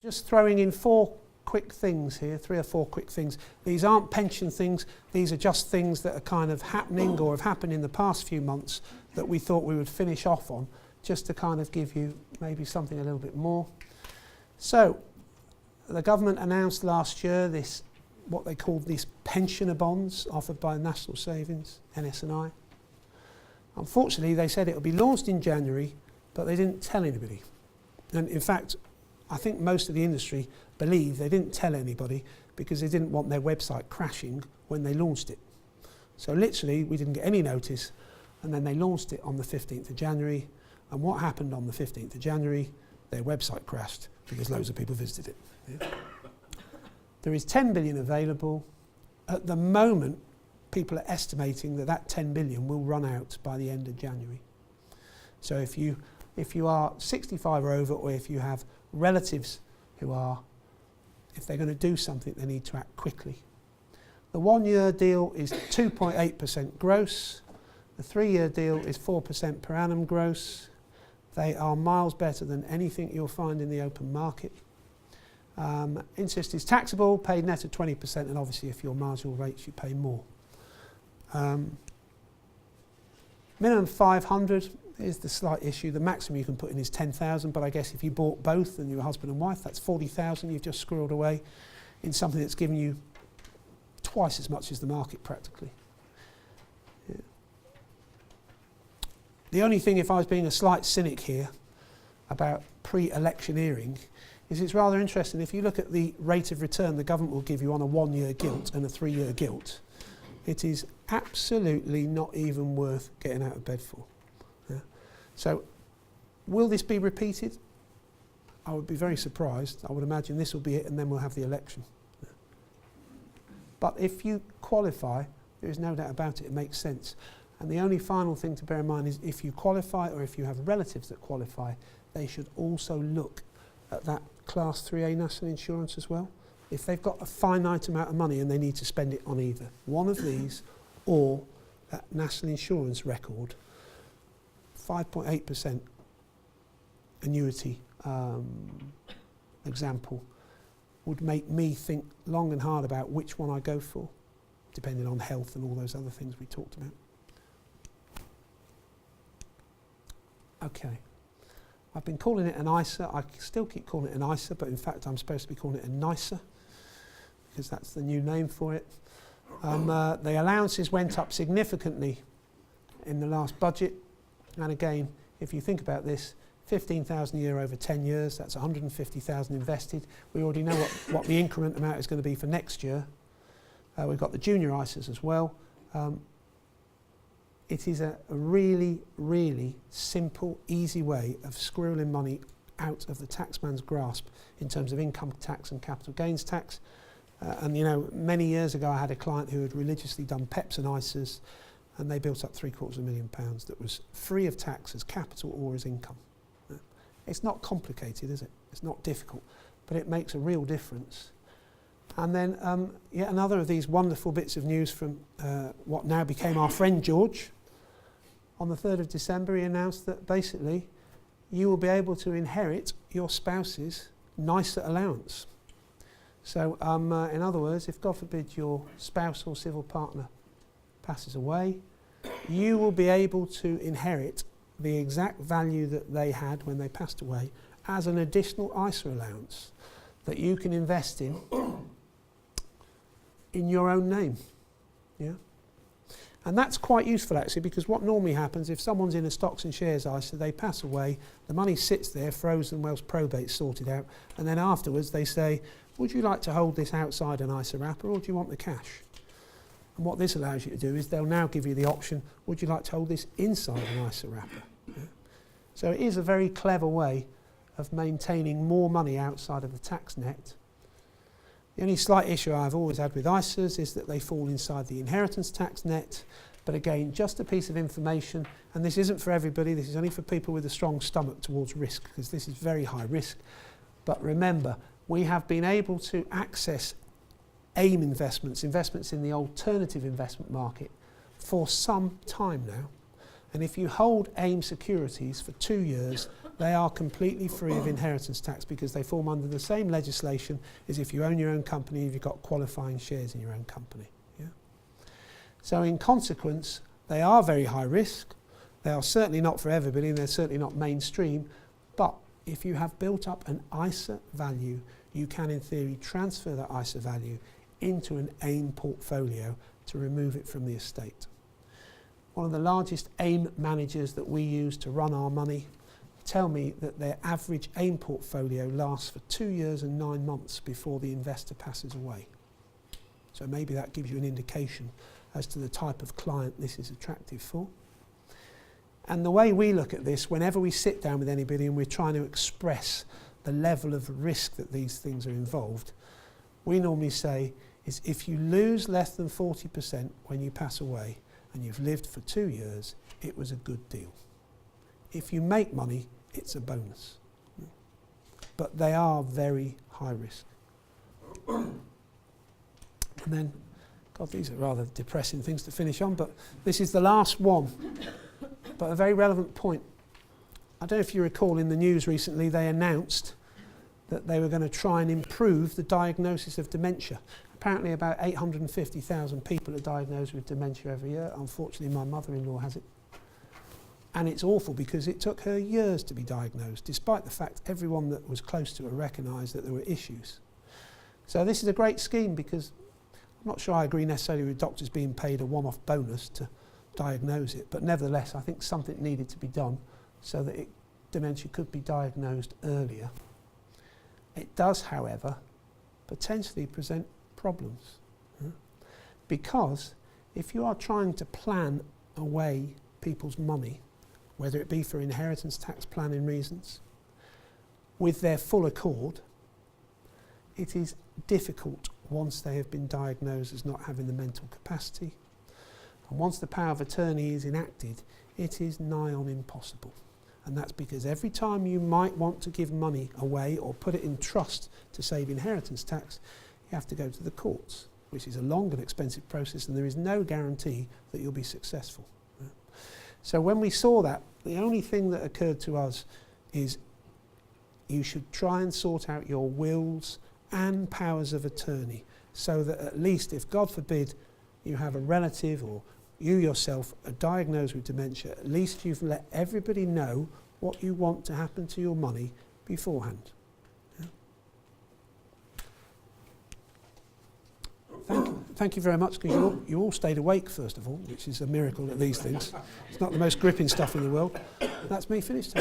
Just throwing in four quick things here, 3 or 4 quick things. These aren't pension things, these are just things that are kind of happening or have happened in the past few months that we thought we would finish off on, just to kind of give you maybe something a little bit more. So, the government announced last year this, what they called these pensioner bonds offered by National Savings, NS&I. Unfortunately, they said it would be launched in January, but they didn't tell anybody. And in fact, I think most of the industry believe they didn't tell anybody because they didn't want their website crashing when they launched it. So literally, we didn't get any notice, and then they launched it on the 15th of January. And what happened on the 15th of January? Their website crashed because loads of people visited it. Yeah. There is 10 billion available. At the moment, people are estimating that that 10 billion will run out by the end of January. So if you are 65 or over, or if you have relatives who are, if they're going to do something, they need to act quickly. The 1-year deal is 2.8% gross. The 3-year deal is 4% per annum gross. They are miles better than anything you'll find in the open market. Interest is taxable, paid net at 20%, and obviously if you're marginal rates, you pay more. Minimum 500 is the slight issue. The maximum you can put in is 10,000, but I guess if you bought both and you were husband and wife, that's 40,000 you've just squirreled away in something that's given you twice as much as the market practically. Yeah. The only thing, if I was being a slight cynic here about pre-electioneering, is it's rather interesting. If you look at the rate of return the government will give you on a 1-year gilt and a 3-year gilt, it is absolutely not even worth getting out of bed for. Yeah. So, will this be repeated? I would be very surprised. I would imagine this will be it, and then we'll have the election. Yeah. But if you qualify, there is no doubt about it, it makes sense. And the only final thing to bear in mind is if you qualify, or if you have relatives that qualify, they should also look at that Class 3A national insurance as well. If they've got a finite amount of money and they need to spend it on either one of these or that national insurance record, 5.8% annuity example would make me think long and hard about which one I go for, depending on health and all those other things we talked about. Okay. I've been calling it an ISA. I still keep calling it an ISA, but in fact I'm supposed to be calling it a NISA, because that's the new name for it. The allowances went up significantly in the last budget, and again, if you think about this, 15,000 a year over 10 years, that's 150,000 invested. We already know what the increment amount is going to be for next year. We've got the junior ISAs as well. It is a really, really simple, easy way of squirreling money out of the taxman's grasp in terms of income tax and capital gains tax. And you know, many years ago I had a client who had religiously done PEPs and ISAs, and they built up £750,000 that was free of tax as capital or as income. It's not complicated, is it? It's not difficult, but it makes a real difference. And then yet another of these wonderful bits of news from what now became our friend George. On the 3rd of December, he announced that basically you will be able to inherit your spouse's NISA allowance. So, in other words, if God forbid your spouse or civil partner passes away, you will be able to inherit the exact value that they had when they passed away as an additional ISA allowance that you can invest in your own name. Yeah. And that's quite useful actually, because what normally happens if someone's in a stocks and shares ISA, they pass away, the money sits there frozen whilst probate's sorted out, and then afterwards they say, would you like to hold this outside an ISA wrapper, or do you want the cash? And what this allows you to do is they'll now give you the option, would you like to hold this inside an ISA wrapper? Yeah. So it is a very clever way of maintaining more money outside of the tax net. The only slight issue I've always had with ISAs is that they fall inside the inheritance tax net. But again, just a piece of information, and this isn't for everybody, this is only for people with a strong stomach towards risk, because this is very high risk. But remember, we have been able to access AIM investments in the alternative investment market, for some time now. And if you hold AIM securities for 2 years, they are completely free of inheritance tax because they form under the same legislation as if you own your own company, if you've got qualifying shares in your own company. Yeah? So in consequence, they are very high risk. They are certainly not for everybody, and they're certainly not mainstream. But if you have built up an ISA value, you can in theory transfer that ISA value into an AIM portfolio to remove it from the estate. One of the largest AIM managers that we use to run our money tell me that their average AIM portfolio lasts for 2 years and 9 months before the investor passes away. So maybe that gives you an indication as to the type of client this is attractive for. And the way we look at this, whenever we sit down with anybody and we're trying to express the level of risk that these things are involved, we normally say is if you lose less than 40% when you pass away and you've lived for 2 years, it was a good deal. If you make money, it's a bonus. But they are very high risk. And then, God, these are rather depressing things to finish on, but this is the last one, but a very relevant point. I don't know if you recall in the news recently, they announced that they were going to try and improve the diagnosis of dementia. Apparently about 850,000 people are diagnosed with dementia every year. Unfortunately, my mother-in-law has it. And it's awful because it took her years to be diagnosed, despite the fact everyone that was close to her recognised that there were issues. So this is a great scheme because I'm not sure I agree necessarily with doctors being paid a one-off bonus to diagnose it, but nevertheless I think something needed to be done so that dementia could be diagnosed earlier. It does, however, potentially present problems. Because if you are trying to plan away people's money, whether it be for inheritance tax planning reasons, with their full accord, it is difficult once they have been diagnosed as not having the mental capacity. And once the power of attorney is enacted, it is nigh on impossible. And that's because every time you might want to give money away or put it in trust to save inheritance tax, you have to go to the courts, which is a long and expensive process, and there is no guarantee that you'll be successful. So when we saw that, the only thing that occurred to us is you should try and sort out your wills and powers of attorney so that at least if, God forbid, you have a relative or you yourself are diagnosed with dementia, at least you've let everybody know what you want to happen to your money beforehand. Yeah. Thank you very much, because you all stayed awake, first of all, which is a miracle at these things. It's not the most gripping stuff in the world. That's me finished.